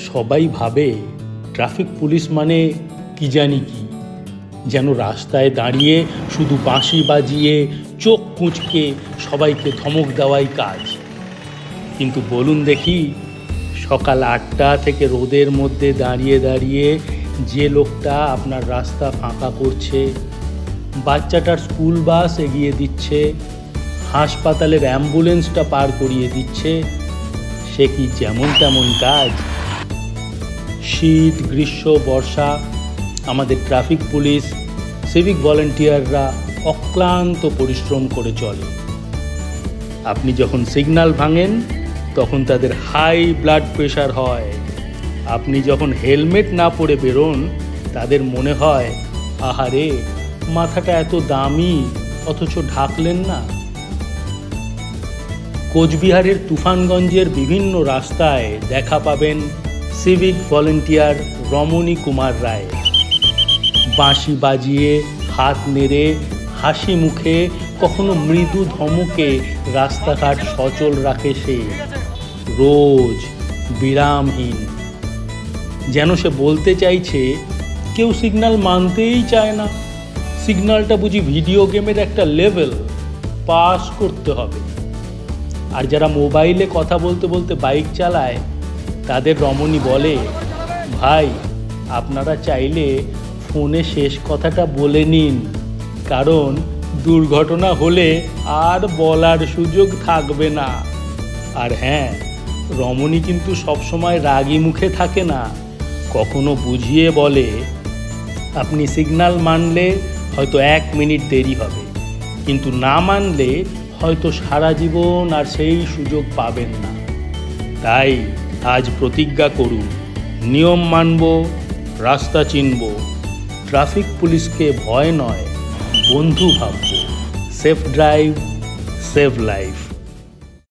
সবাই ভাবে traffic police মানে কি জানি কি, যেন রাস্তায় দাঁড়িয়ে শুধু বাঁশি বাজিয়ে চোখ কুঁচকে সবাইকে ধমক দেওয়াই কাজ। কিন্তু বলুন দেখি, সকাল 8টা থেকে রোদের মধ্যে দাঁড়িয়ে দাঁড়িয়ে যে লোকটা আপনার রাস্তা ফাঁকা করছে, বাচ্চাটার স্কুল বাস এগিয়ে দিচ্ছে, হাসপাতালের অ্যাম্বুলেন্সটা পার করিয়ে দিচ্ছে, সে কি যেমন তেমন কাজ? শীত, গ্রীষ্ম, বর্ষা আমাদের ট্রাফিক পুলিশ, সিভিক ভলেন্টিয়াররা অক্লান্ত পরিশ্রম করে চলে। আপনি যখন সিগন্যাল ভাঙেন তখন তাদের হাই ব্লাড প্রেশার হয়। আপনি যখন হেলমেট না পরে বেরোন তাদের মনে হয়, আহারে মাথাটা এত দামি অথচ ঢাকলেন না। কোচবিহারের তুফানগঞ্জের বিভিন্ন রাস্তায় দেখা পাবেন সিভিক ভলেন্টিয়ার রমণী কুমার রায়। বাঁশি বাজিয়ে, হাত নেড়ে, হাসি মুখে, কখনো মৃদু ধমকে রাস্তাঘাট সচল রাখে সে, রোজ বিরামহীন। যেন সে বলতে চাইছে, কেউ সিগন্যাল মানতেই চায় না, সিগন্যালটা বুঝি ভিডিও গেমের একটা লেভেল, পাস করতে হবে। আর যারা মোবাইলে কথা বলতে বলতে বাইক চালায় তাদের রমণী বলে, ভাই আপনারা চাইলে ফোনে শেষ কথাটা বলে নিন, কারণ দুর্ঘটনা হলে আর বলার সুযোগ থাকবে না। আর হ্যাঁ, রমণী কিন্তু সবসময় রাগী মুখে থাকে না, কখনো বুঝিয়ে বলে, আপনি সিগন্যাল মানলে হয়তো 1 মিনিট দেরি হবে, কিন্তু না মানলে হয়তো সারা জীবন আর সেই সুযোগ পাবেন না। তাই আজ প্রতিজ্ঞা করুন, নিয়ম মানব, রাস্তা চিনব, ট্রাফিক পুলিশকে ভয় নয় বন্ধু ভাবব। Safe drive, save life.